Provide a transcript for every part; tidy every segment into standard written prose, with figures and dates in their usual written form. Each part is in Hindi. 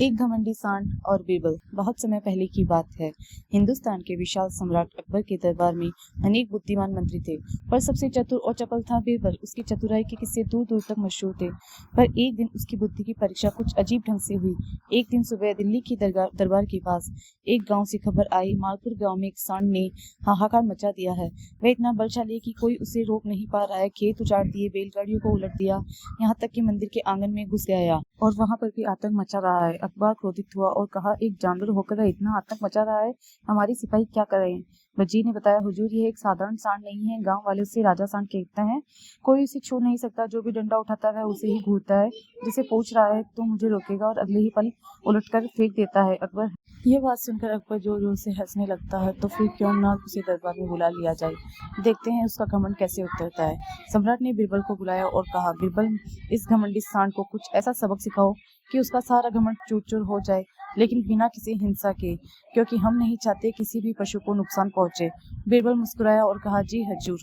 एक घमंडी सांड और बीरबल। बहुत समय पहले की बात है। हिंदुस्तान के विशाल सम्राट अकबर के दरबार में अनेक बुद्धिमान मंत्री थे, पर सबसे चतुर और चपल था बीरबल। उसकी चतुराई के किस्से दूर दूर तक मशहूर थे, पर एक दिन उसकी बुद्धि की परीक्षा कुछ अजीब ढंग से हुई। एक दिन सुबह दिल्ली की दरबार के पास एक गांव से खबर आई, मालपुर गांव में एक सांड ने हाहाकार मचा दिया है। वह इतना बलशाली है कि कोई उसे रोक नहीं पा रहा है। खेत उजाड़ दिए, बैलगाड़ियों को उलट दिया, यहाँ तक कि मंदिर के आंगन में घुस गया और वहां पर भी आतंक मचा रहा है। अकबर क्रोधित हुआ और कहा, एक जानवर होकर वह इतना आतंक मचा रहा है, हमारी सिपाही क्या करें। वजीर ने बताया, हुजूर, यह एक साधारण सांड नहीं है। गांव वाले उसे राजा सांड कहते हैं। कोई उसे छू नहीं सकता। जो भी डंडा उठाता है उसे ही घूरता है। जिसे पूछ रहा है तो मुझे रोकेगा और अगले ही पल उलटकर फेंक देता है। अकबर यह बात सुनकर अकबर जोर जोर से हंसने लगता है। तो फिर क्यों ना उसे दरबार में बुला लिया जाए, देखते हैं उसका घमंड कैसे उतरता है। सम्राट ने बीरबल को बुलाया और कहा, बीरबल, इस घमंडी सांड को कुछ ऐसा सबक सिखाओ कि उसका सारा घमंड चूर चूर हो जाए, लेकिन बिना किसी हिंसा के, क्योंकि हम नहीं चाहते किसी भी पशु को नुकसान पहुंचे। बीरबल मुस्कुराया और कहा, जी हजूर,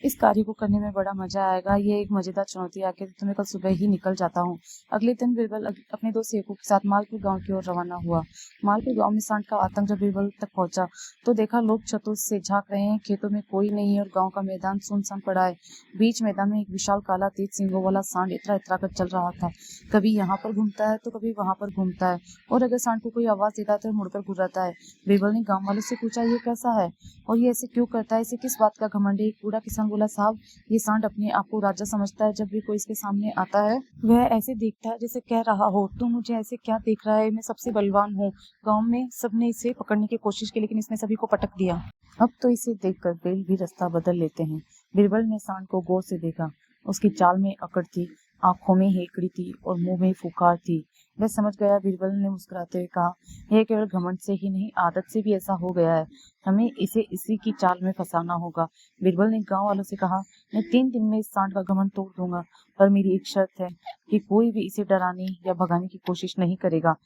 इस कार्य को करने में बड़ा मजा आएगा। ये एक मजेदार चुनौती आके तो मैं कल सुबह ही निकल जाता हूँ। अगले दिन बीरबल अपने दो सेवकों के साथ मालपुर गांव की ओर रवाना हुआ। मालपुर गांव में सांड का आतंक जब बीरबल तक पहुंचा तो देखा लोग छतों से झांक रहे हैं। खेतों में कोई नहीं है और गांव का मैदान सुनसान पड़ा है। बीच मैदान में एक विशाल काला तेज सींगों वाला सांड इतरा इतरा कर चल रहा था। कभी यहाँ पर घूमता है तो कभी वहां पर घूमता है, और अगर सांड को कोई आवाज देता है तो मुड़कर घुर्राता है। बीरबल ने गाँव वालों से पूछा, ये कैसा है और ये ऐसे क्यों करता है, इसे किस बात का घमंड है। एक बूढ़ा किसान बोला, साहब, ये सांड अपने आप को राजा समझता है। जब भी कोई इसके सामने आता है वह ऐसे देखता है जैसे कह रहा हो, तू मुझे ऐसे क्या देख रहा है, मैं सबसे बलवान हूँ। गांव में सबने इसे पकड़ने की कोशिश की, लेकिन इसने सभी को पटक दिया। अब तो इसे देखकर बैल भी रास्ता बदल लेते हैं। बीरबल ने सांड को गौर से देखा। उसकी चाल में अकड़ थी, आंखों में हेकड़ी थी और मुंह में फुकार थी। वह समझ गया। बीरबल ने मुस्कुराते हुए कहा, यह केवल घमंड से ही नहीं, आदत से भी ऐसा हो गया है। हमें इसे इसी की चाल में फंसाना होगा। बीरबल ने गांव वालों से कहा, मैं 3 दिन में इस सांड का घमंड तोड़ दूंगा, पर मेरी एक शर्त है कि कोई भी इसे डराने या भगाने की कोशिश नहीं करेगा।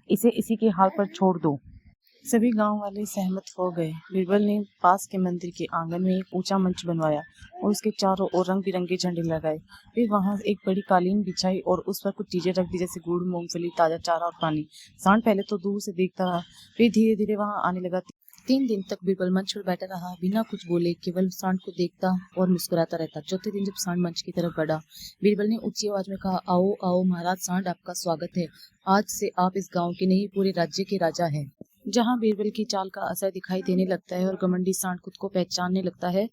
इसे इसी के हाल पर छोड़ दो। सभी गांव वाले सहमत हो गए। बीरबल ने पास के मंदिर के आंगन में एक ऊंचा मंच बनवाया और उसके चारों ओर रंग बिरंगे झंडे लगाए। फिर वहां एक बड़ी कालीन बिछाई और उस पर कुछ चीजें रख दी, जैसे गुड़, मूंगफली, ताजा चारा और पानी। सांड पहले तो दूर से देखता रहा, फिर धीरे धीरे वहां आने लगा। 3 दिन तक बीरबल मंच पर बैठा रहा, बिना कुछ बोले, केवल सांड को देखता और मुस्कुराता रहता। चौथे दिन जब सांड मंच की तरफ बढ़ा, बीरबल ने ऊंची आवाज में कहा, आओ आओ महाराज सांड, आपका स्वागत है। आज से आप इस गांव के नहीं, पूरे राज्य के राजा हैं। जहां बीरबल की चाल का असर दिखाई देने लगता है और घमंडी सांड खुद को पहचानने लगता है,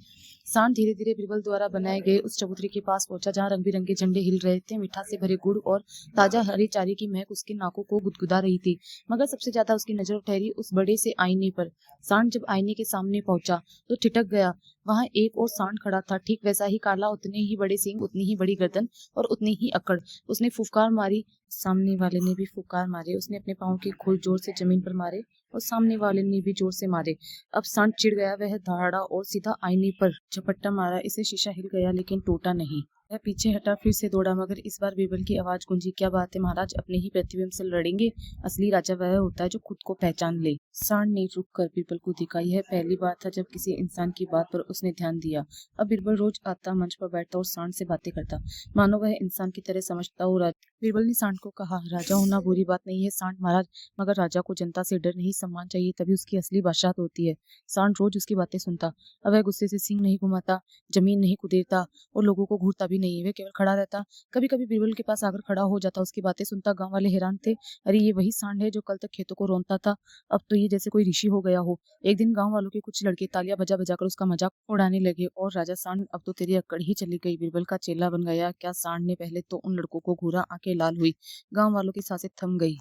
सांड धीरे धीरे बीरबल द्वारा बनाए गए उस चबूतरे के पास पहुंचा जहां रंग बिरंगे झंडे हिल रहे थे। मिठास से भरे गुड़ और ताजा हरी चारे की महक उसकी नाकों को गुदगुदा रही थी, मगर सबसे ज्यादा उसकी नजर ठहरी उस बड़े से आईने पर। सांड जब आईने के सामने पहुंचा तो ठिठक गया। वहां एक और सांड खड़ा था, ठीक वैसा ही काला, उतने ही बड़े सींग, उतनी ही बड़ी गर्दन और उतनी ही अकड़। उसने फुफकार मारी, सामने वाले ने भी फुफकार मारे। उसने अपने पांव के खोल जोर से जमीन पर मारे और सामने वाले ने भी जोर से मारे। अब सांड चिढ़ गया। वह दहाड़ा और सीधा आईने पर झपट्टा मारा। इसे शीशा हिल गया लेकिन टूटा नहीं। वह पीछे हटा, फिर से दौड़ा, मगर इस बार बीरबल की आवाज गूंजी, क्या बात है महाराज, अपने ही प्रतिबिंब से लड़ेंगे। असली राजा वह होता है जो खुद को पहचान ले। सांड ने रुक कर बीरबल को देखा। यह पहली बार था जब किसी इंसान की बात पर उसने ध्यान दिया। अब बीरबल रोज आता, मंच पर बैठता और सांड से बातें करता, मानो वह इंसान की तरह समझता हो। बीरबल ने सांड को कहा, राजा होना बुरी बात नहीं है सांड महाराज, मगर राजा को जनता से डर नहीं, सम्मान चाहिए, तभी उसकी असली बादशाहत होती है। सांड रोज उसकी बातें सुनता। अब वह गुस्से से सींग नहीं घुमाता, जमीन नहीं कुदेरता और लोगों को घूरता भी नहीं। वह केवल खड़ा रहता। कभी कभी बीरबल के पास आकर खड़ा हो जाता, उसकी बातें सुनता। गांव वाले हैरान थे, अरे ये वही सांड है जो कल तक खेतों को रौंदता था, अब तो ये जैसे कोई ऋषि हो गया हो। एक दिन गांव वालों के कुछ लड़के तालियां बजा बजाकर उसका मजाक उड़ाने लगे और राजा सांड, अब तो तेरी अक्कड़ ही चली गई, बीरबल का चेला बन गया क्या। सांड ने पहले तो उन लड़कों को घूरा, आंखें लाल हुई। गांव वालों की सांसें थम गई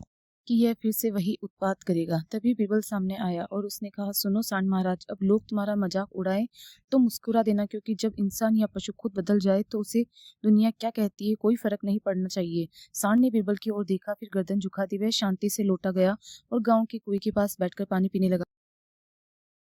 कि यह फिर से वही उत्पात करेगा। तभी बीरबल सामने आया और उसने कहा, सुनो सांड महाराज, अब लोग तुम्हारा मजाक उड़ाए तो मुस्कुरा देना, क्योंकि जब इंसान या पशु खुद बदल जाए तो उसे दुनिया क्या कहती है कोई फर्क नहीं पड़ना चाहिए। सांड ने बीरबल की ओर देखा, फिर गर्दन झुका दी। वह शांति से लौटा गया और गांव के कुएं के पास बैठकर पानी पीने लगा।